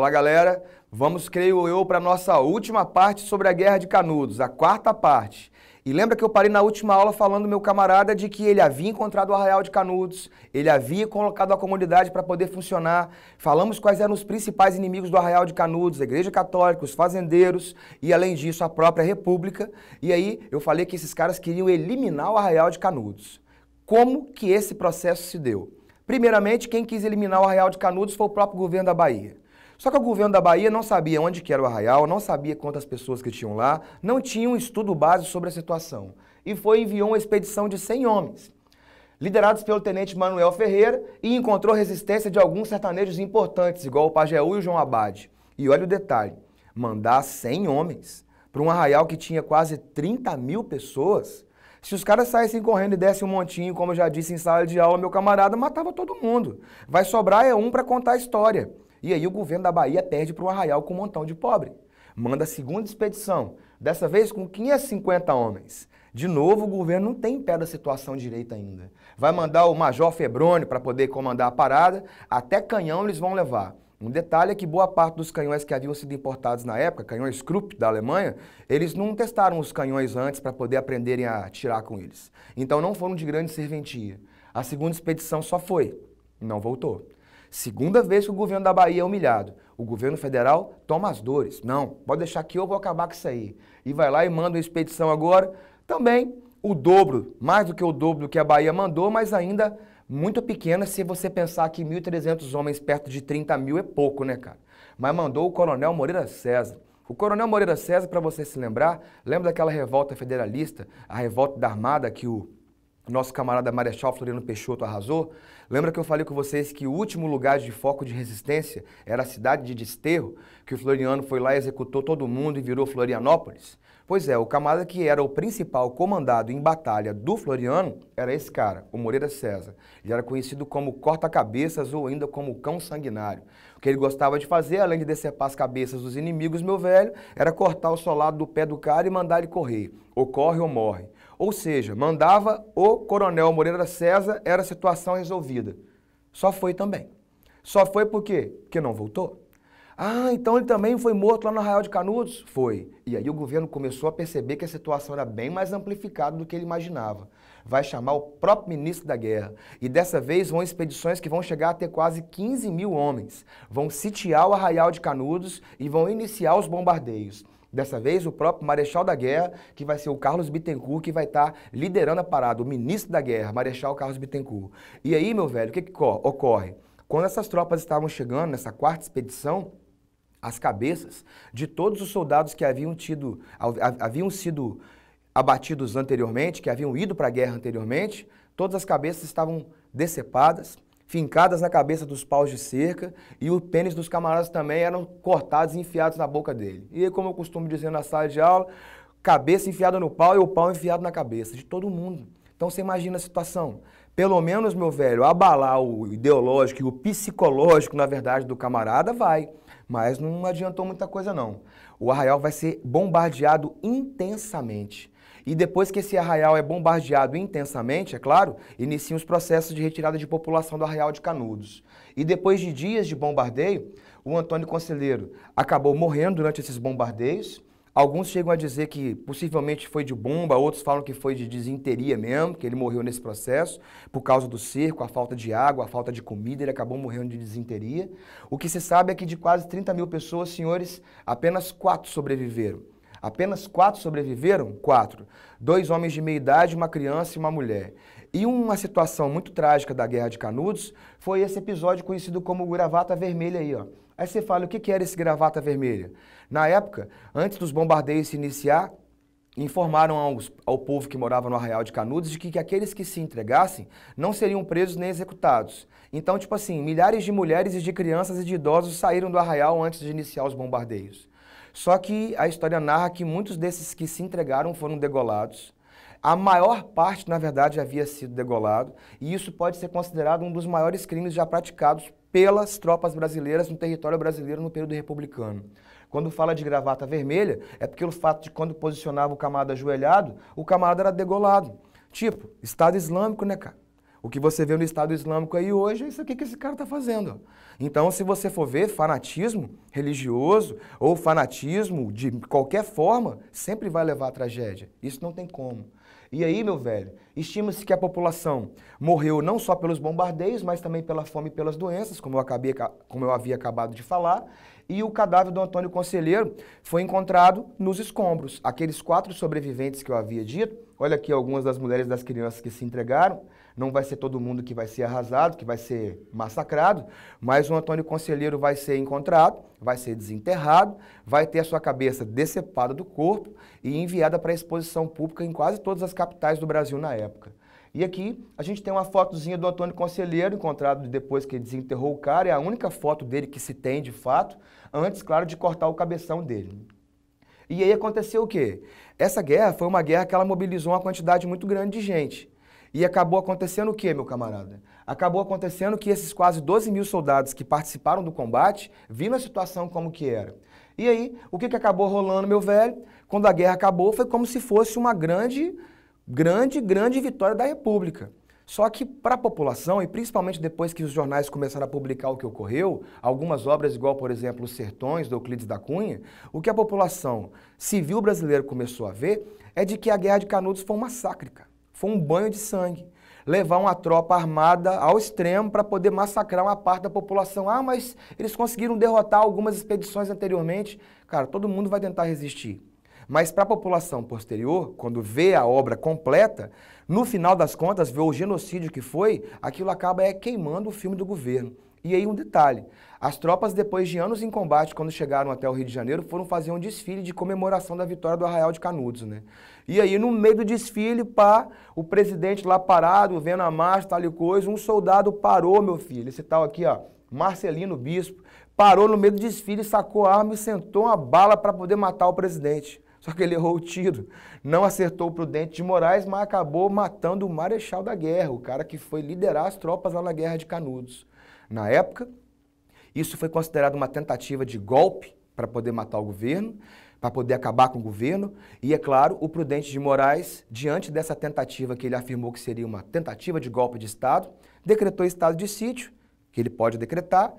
Olá, galera. Vamos, creio eu, para a nossa última parte sobre a Guerra de Canudos, a quarta parte. E lembra que eu parei na última aula falando, meu camarada, de que ele havia encontrado o Arraial de Canudos, ele havia colocado a comunidade para poder funcionar. Falamos quais eram os principais inimigos do Arraial de Canudos, a Igreja Católica, os fazendeiros e, além disso, a própria República. E aí eu falei que esses caras queriam eliminar o Arraial de Canudos. Como que esse processo se deu? Primeiramente, quem quis eliminar o Arraial de Canudos foi o próprio governo da Bahia. Só que o governo da Bahia não sabia onde que era o arraial, não sabia quantas pessoas que tinham lá, não tinha um estudo básico sobre a situação. E enviou uma expedição de 100 homens, liderados pelo tenente Manuel Ferreira, e encontrou resistência de alguns sertanejos importantes, igual o Pajeú e o João Abade. E olha o detalhe, mandar 100 homens para um arraial que tinha quase 30 mil pessoas. Se os caras saíssem correndo e dessem um montinho, como eu já disse em sala de aula, meu camarada, matava todo mundo. Vai sobrar um para contar a história. E aí o governo da Bahia perde para um arraial com um montão de pobre. Manda a segunda expedição, dessa vez com 550 homens. De novo, o governo não tem pé da situação direita ainda. Vai mandar o Major Febroni para poder comandar a parada, até canhão eles vão levar. Um detalhe é que boa parte dos canhões que haviam sido importados na época, canhões Krupp da Alemanha, eles não testaram os canhões antes para poder aprenderem a atirar com eles. Então não foram de grande serventia. A segunda expedição só foi e não voltou. Segunda vez que o governo da Bahia é humilhado. O governo federal toma as dores. Não, pode deixar que eu vou acabar com isso aí. E vai lá e manda uma expedição agora, também o dobro, mais do que o dobro do que a Bahia mandou, mas ainda muito pequena se você pensar que 1.300 homens perto de 30 mil é pouco, né, cara? Mas mandou o Coronel Moreira César. O Coronel Moreira César, para você se lembrar, lembra daquela revolta federalista, a revolta da Armada que o nosso camarada Marechal Floriano Peixoto arrasou? Lembra que eu falei com vocês que o último lugar de foco de resistência era a cidade de Desterro, que o Floriano foi lá e executou todo mundo e virou Florianópolis? Pois é, o camarada que era o principal comandado em batalha do Floriano era esse cara, o Moreira César. Ele era conhecido como corta-cabeças ou ainda como cão sanguinário. O que ele gostava de fazer, além de decepar as cabeças dos inimigos, meu velho, era cortar o solado do pé do cara e mandar ele correr. Ou corre ou morre. Ou seja, mandava o Coronel Moreira César, era a situação resolvida. Só foi também. Só foi por quê? Porque não voltou. Ah, então ele também foi morto lá no Arraial de Canudos? Foi. E aí o governo começou a perceber que a situação era bem mais amplificada do que ele imaginava. Vai chamar o próprio ministro da guerra. E dessa vez vão expedições que vão chegar a ter quase 15 mil homens. Vão sitiar o Arraial de Canudos e vão iniciar os bombardeios. Dessa vez, o próprio Marechal da Guerra, que vai ser o Carlos Bittencourt, que vai estar liderando a parada, o ministro da Guerra, Marechal Carlos Bittencourt. E aí, meu velho, o que ocorre? Quando essas tropas estavam chegando nessa quarta expedição, as cabeças de todos os soldados que haviam sido abatidos anteriormente, que haviam ido para a guerra anteriormente, todas as cabeças estavam decepadas, fincadas na cabeça dos paus de cerca, e o pênis dos camaradas também eram cortados e enfiados na boca dele. E aí, como eu costumo dizer na sala de aula, cabeça enfiada no pau e o pau enfiado na cabeça, de todo mundo. Então você imagina a situação. Pelo menos, meu velho, abalar o ideológico e o psicológico, na verdade, do camarada vai. Mas não adiantou muita coisa, não. O arraial vai ser bombardeado intensamente. E depois que esse arraial é bombardeado intensamente, é claro, iniciam os processos de retirada de população do Arraial de Canudos. E depois de dias de bombardeio, o Antônio Conselheiro acabou morrendo durante esses bombardeios. Alguns chegam a dizer que possivelmente foi de bomba, outros falam que foi de desinteria mesmo, que ele morreu nesse processo, por causa do cerco, a falta de água, a falta de comida, ele acabou morrendo de desinteria. O que se sabe é que de quase 30 mil pessoas, senhores, apenas 4 sobreviveram. Apenas 4 sobreviveram? 4. 2 homens de meia idade, uma criança e uma mulher. E uma situação muito trágica da Guerra de Canudos foi esse episódio conhecido como Gravata Vermelha aí, ó. Aí você fala, o que era esse Gravata Vermelha? Na época, antes dos bombardeios se iniciar, informaram ao povo que morava no Arraial de Canudos de que aqueles que se entregassem não seriam presos nem executados. Então, tipo assim, milhares de mulheres e de crianças e de idosos saíram do arraial antes de iniciar os bombardeios. Só que a história narra que muitos desses que se entregaram foram degolados. A maior parte, na verdade, havia sido degolado, e isso pode ser considerado um dos maiores crimes já praticados pelas tropas brasileiras no território brasileiro no período republicano. Quando fala de gravata vermelha, é porque o fato de quando posicionava o camarada ajoelhado, o camarada era degolado. Tipo, Estado Islâmico, né, cara? O que você vê no Estado Islâmico aí hoje é isso aqui que esse cara está fazendo. Então, se você for ver fanatismo religioso ou fanatismo de qualquer forma, sempre vai levar à tragédia. Isso não tem como. E aí, meu velho, estima-se que a população morreu não só pelos bombardeios, mas também pela fome e pelas doenças, como eu havia acabado de falar, e o cadáver do Antônio Conselheiro foi encontrado nos escombros. Aqueles 4 sobreviventes que eu havia dito, olha aqui algumas das mulheres e das crianças que se entregaram, não vai ser todo mundo que vai ser arrasado, que vai ser massacrado, mas o Antônio Conselheiro vai ser encontrado, vai ser desenterrado, vai ter a sua cabeça decepada do corpo e enviada para exposição pública em quase todas as capitais do Brasil na época. E aqui a gente tem uma fotozinha do Antônio Conselheiro, encontrado depois que ele desenterrou o cara, é a única foto dele que se tem de fato, antes, claro, de cortar o cabeção dele. E aí aconteceu o quê? Essa guerra foi uma guerra que ela mobilizou uma quantidade muito grande de gente. E acabou acontecendo o quê, meu camarada? Acabou acontecendo que esses quase 12 mil soldados que participaram do combate viram a situação como que era. E aí, o que acabou rolando, meu velho? Quando a guerra acabou, foi como se fosse uma grande vitória da República. Só que para a população, e principalmente depois que os jornais começaram a publicar o que ocorreu, algumas obras igual, por exemplo, Os Sertões, do Euclides da Cunha, o que a população civil brasileira começou a ver é de que a Guerra de Canudos foi um massacre, cara. Foi um banho de sangue. Levar uma tropa armada ao extremo para poder massacrar uma parte da população. Ah, mas eles conseguiram derrotar algumas expedições anteriormente. Cara, todo mundo vai tentar resistir. Mas para a população posterior, quando vê a obra completa, no final das contas, vê o genocídio que foi, aquilo acaba queimando o filme do governo. E aí um detalhe, as tropas depois de anos em combate, quando chegaram até o Rio de Janeiro, foram fazer um desfile de comemoração da vitória do Arraial de Canudos, né? E aí no meio do desfile, pá, o presidente lá parado, vendo a marcha, tal e coisa, um soldado parou, meu filho, esse tal aqui, ó, Marcelino Bispo, parou no meio do desfile, sacou a arma e sentou uma bala para poder matar o presidente. Só que ele errou o tiro, não acertou o Prudente de Moraes, mas acabou matando o marechal da guerra, o cara que foi liderar as tropas lá na Guerra de Canudos. Na época, isso foi considerado uma tentativa de golpe para poder matar o governo, para poder acabar com o governo. E, é claro, o Prudente de Moraes, diante dessa tentativa que ele afirmou que seria uma tentativa de golpe de Estado, decretou estado de sítio, que ele pode decretar,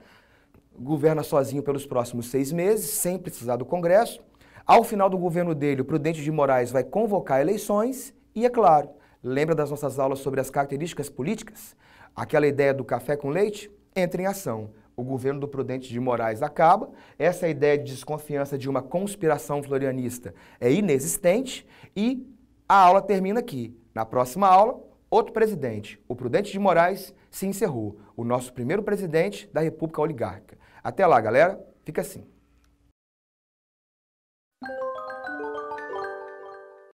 governa sozinho pelos próximos 6 meses, sem precisar do Congresso. Ao final do governo dele, o Prudente de Moraes vai convocar eleições e, é claro, lembra das nossas aulas sobre as características políticas? Aquela ideia do café com leite? Entra em ação. O governo do Prudente de Moraes acaba, essa ideia de desconfiança de uma conspiração florianista é inexistente e a aula termina aqui. Na próxima aula, outro presidente, o Prudente de Moraes, se encerrou. O nosso primeiro presidente da República Oligárquica. Até lá, galera. Fica assim.